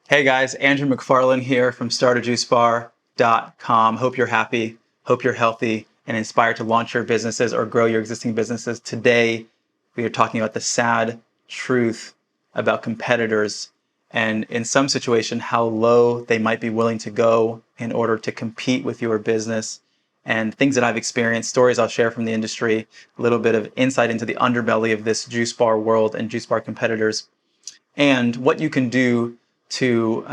Hey guys, Andrew McFarland here from StartAJuiceBar.com. Hope you're happy, hope you're healthy, and inspired to launch your businesses or grow your existing businesses. Today, we are talking about the sad truth about competitors and in some situation, how low they might be willing to go in order to compete with your business, and things that I've experienced, stories I'll share from the industry, a little bit of insight into the underbelly of this juice bar world and juice bar competitors, and what you can do to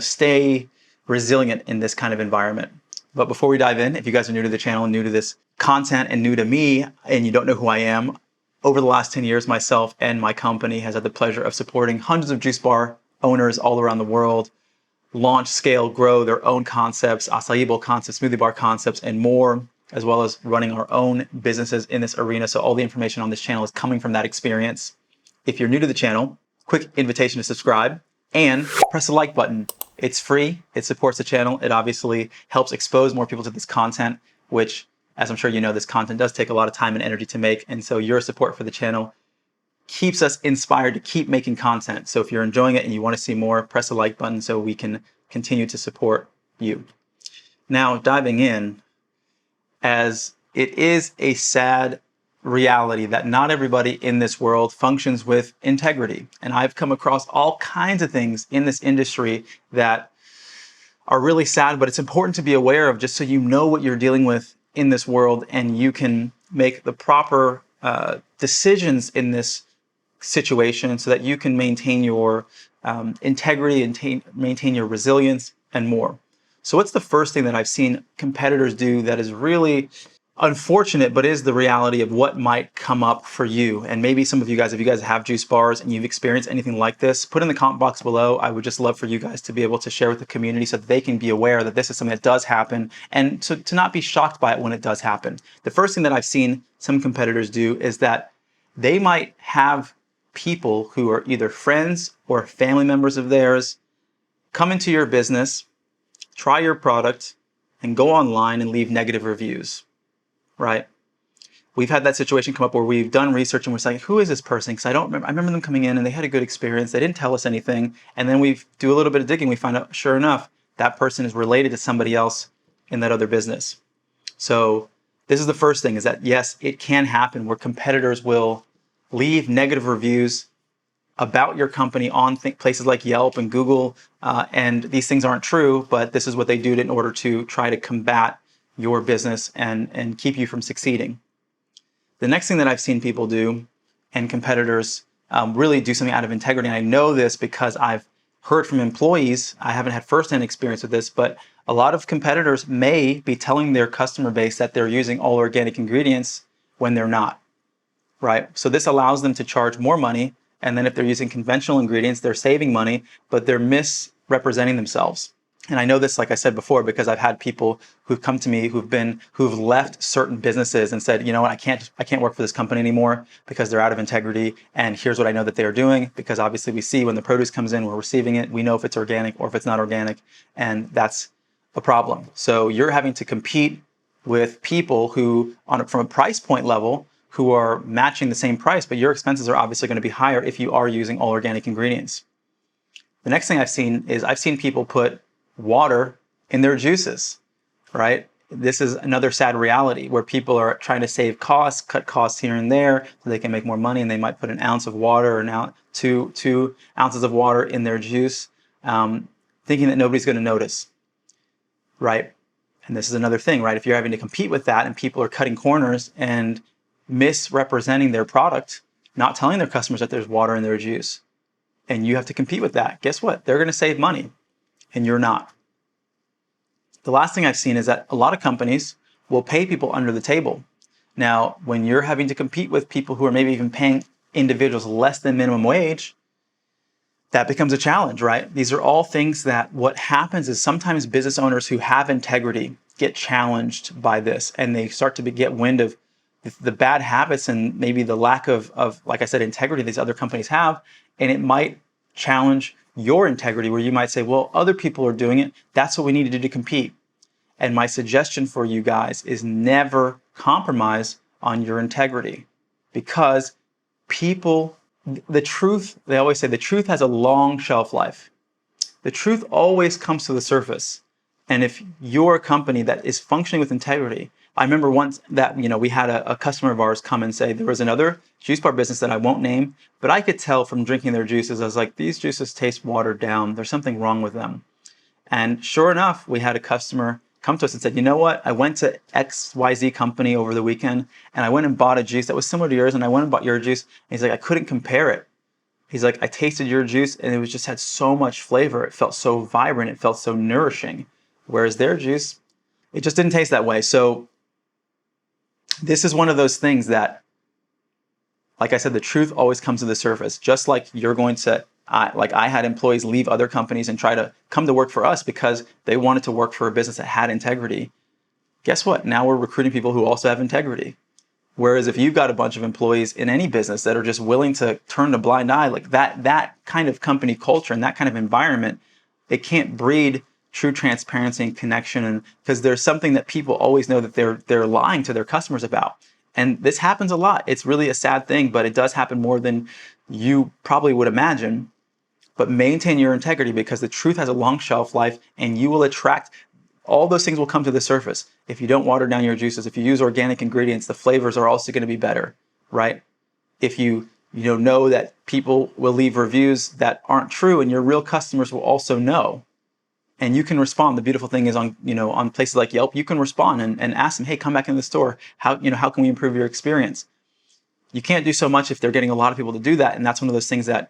stay resilient in this kind of environment. But before we dive in, if you guys are new to the channel, new to this content, and new to me, and you don't know who I am, over the last 10 years, myself and my company has had the pleasure of supporting hundreds of juice bar owners all around the world launch, scale, grow their own concepts, acai bowl concepts, smoothie bar concepts, and more, as well as running our own businesses in this arena. So all the information on this channel is coming from that experience. If you're new to the channel, quick invitation to subscribe and press the like button. It's free, it supports the channel, it obviously helps expose more people to this content, which, as I'm sure you know, this content does take a lot of time and energy to make, and so your support for the channel keeps us inspired to keep making content. So if you're enjoying it and you want to see more, press the like button so we can continue to support you. Now, diving in, as it is a sad reality that not everybody in this world functions with integrity. And I've come across all kinds of things in this industry that are really sad, but it's important to be aware of just so you know what you're dealing with in this world and you can make the proper decisions in this situation so that you can maintain your integrity and maintain your resilience and more. So what's the first thing that I've seen competitors do that is really unfortunate, but is the reality of what might come up for you? And maybe some of you guys, if you guys have juice bars and you've experienced anything like this, put in the comment box below. I would just love for you guys to be able to share with the community so that they can be aware that this is something that does happen and to not be shocked by it when it does happen. The first thing that I've seen some competitors do is that they might have people who are either friends or family members of theirs come into your business, try your product, and go online and leave negative reviews. Right? We've had that situation come up where we've done research and we're saying, who is this person? Because I remember them coming in and they had a good experience. They didn't tell us anything. And then we do a little bit of digging. We find out, sure enough, that person is related to somebody else in that other business. So this is the first thing, is that yes, it can happen where competitors will leave negative reviews about your company on places like Yelp and Google. And these things aren't true, but this is what they do in order to try to combat your business and keep you from succeeding. The next thing that I've seen people do, and competitors really do something out of integrity, and I know this because I've heard from employees, I haven't had firsthand experience with this, but a lot of competitors may be telling their customer base that they're using all organic ingredients when they're not, right? So this allows them to charge more money, and then if they're using conventional ingredients, they're saving money, but they're misrepresenting themselves. And I know this, like I said before, because I've had people who've come to me who've left certain businesses and said, you know what, I can't work for this company anymore because they're out of integrity. And here's what I know that they are doing, because obviously we see when the produce comes in, we're receiving it, we know if it's organic or if it's not organic, and that's a problem. So you're having to compete with people who, from a price point level, who are matching the same price, but your expenses are obviously going to be higher if you are using all organic ingredients. The next thing I've seen people put water in their juices, right? This is another sad reality where people are trying to save costs, cut costs here and there so they can make more money, and they might put an ounce of water or two ounces of water in their juice, thinking that nobody's going to notice, right? And this is another thing, right? If you're having to compete with that and people are cutting corners and misrepresenting their product, not telling their customers that there's water in their juice, and you have to compete with that, guess what? They're going to save money. And you're not. The last thing I've seen is that a lot of companies will pay people under the table. Now, when you're having to compete with people who are maybe even paying individuals less than minimum wage, that becomes a challenge, right? These are all things that what happens is sometimes business owners who have integrity get challenged by this, and they start to get wind of the bad habits and maybe the lack of, like I said, integrity these other companies have, and it might challenge your integrity, where you might say, well, other people are doing it. That's what we need to do to compete. And my suggestion for you guys is never compromise on your integrity, because the truth, they always say the truth has a long shelf life. the truth always comes to the surface. And if you're a company that is functioning with integrity, I remember once that, we had a customer of ours come and say there was another juice bar business that I won't name, but I could tell from drinking their juices, I was like, these juices taste watered down. There's something wrong with them. And sure enough, we had a customer come to us and said, you know what? I went to XYZ company over the weekend and I went and bought a juice that was similar to yours, and I went and bought your juice. And he's like, I couldn't compare it. He's like, I tasted your juice and it was just had so much flavor. It felt so vibrant. It felt so nourishing. Whereas their juice, it just didn't taste that way. So this is one of those things that, like I said, the truth always comes to the surface. Just like you're going to, like I had employees leave other companies and try to come to work for us because they wanted to work for a business that had integrity. Guess what? Now we're recruiting people who also have integrity. Whereas if you've got a bunch of employees in any business that are just willing to turn a blind eye, like that kind of company culture and that kind of environment, it can't breed true transparency and connection. And because there's something that people always know that they're lying to their customers about. And this happens a lot. It's really a sad thing, but it does happen more than you probably would imagine. But maintain your integrity, because the truth has a long shelf life and you will attract, all those things will come to the surface. If you don't water down your juices, if you use organic ingredients, the flavors are also going to be better, right? If you know that people will leave reviews that aren't true, and your real customers will also know. And you can respond. The beautiful thing is on places like Yelp, you can respond and ask them, hey, come back in the store. How can we improve your experience? You can't do so much if they're getting a lot of people to do that. And that's one of those things that,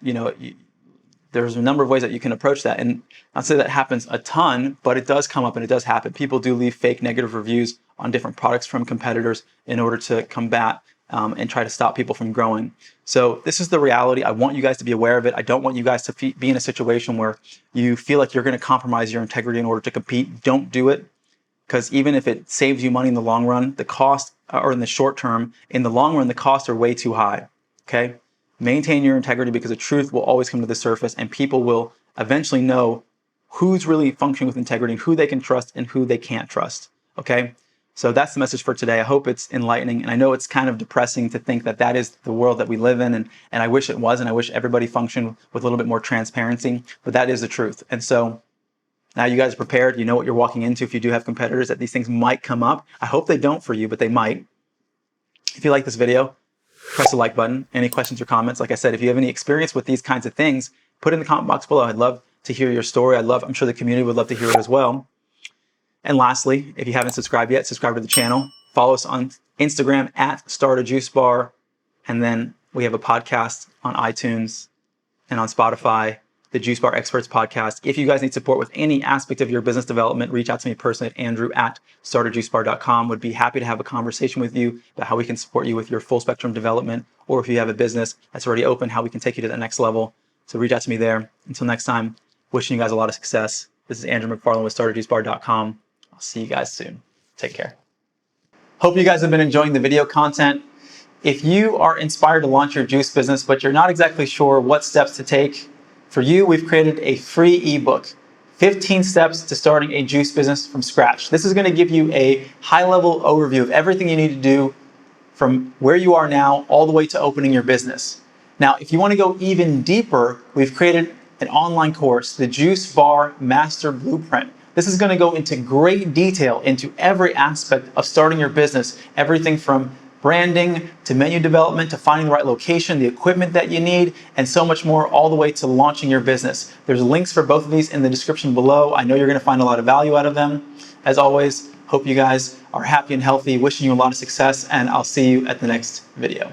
there's a number of ways that you can approach that. And I'll say that happens a ton, but it does come up and it does happen. People do leave fake negative reviews on different products from competitors in order to combat and try to stop people from growing. So this is the reality. I want you guys to be aware of it. I don't want you guys to be in a situation where you feel like you're going to compromise your integrity in order to compete. Don't do it, because even if it saves you money in the long run, the cost, or in the short term, in the long run, the costs are way too high. Okay? Maintain your integrity, because the truth will always come to the surface and people will eventually know who's really functioning with integrity and who they can trust and who they can't trust. Okay? So that's the message for today. I hope it's enlightening. And I know it's kind of depressing to think that that is the world that we live in. And I wish it was. And I wish everybody functioned with a little bit more transparency. But that is the truth. And so now you guys are prepared. You know what you're walking into if you do have competitors, that these things might come up. I hope they don't for you, but they might. If you like this video, press the like button. Any questions or comments? Like I said, if you have any experience with these kinds of things, put it in the comment box below. I'd love to hear your story. I'm sure the community would love to hear it as well. And lastly, if you haven't subscribed yet, subscribe to the channel. Follow us on Instagram at StartAJuiceBar. And then we have a podcast on iTunes and on Spotify, the Juice Bar Experts Podcast. If you guys need support with any aspect of your business development, reach out to me personally at Andrew@StartAJuiceBar.com. Would be happy to have a conversation with you about how we can support you with your full spectrum development, or if you have a business that's already open, how we can take you to the next level. So reach out to me there. Until next time, wishing you guys a lot of success. This is Andrew McFarland with StartAJuiceBar.com. I'll see you guys soon. Take care. Hope you guys have been enjoying the video content. If you are inspired to launch your juice business, but you're not exactly sure what steps to take, for you, we've created a free ebook, 15 Steps to Starting a Juice Business from Scratch. This is going to give you a high-level overview of everything you need to do from where you are now all the way to opening your business. Now, if you want to go even deeper, we've created an online course, the Juice Bar Master Blueprint. This is going to go into great detail into every aspect of starting your business, everything from branding to menu development to finding the right location, the equipment that you need, and so much more, all the way to launching your business. There's links for both of these in the description below. I know you're going to find a lot of value out of them. As always, hope you guys are happy and healthy, wishing you a lot of success, and I'll see you at the next video.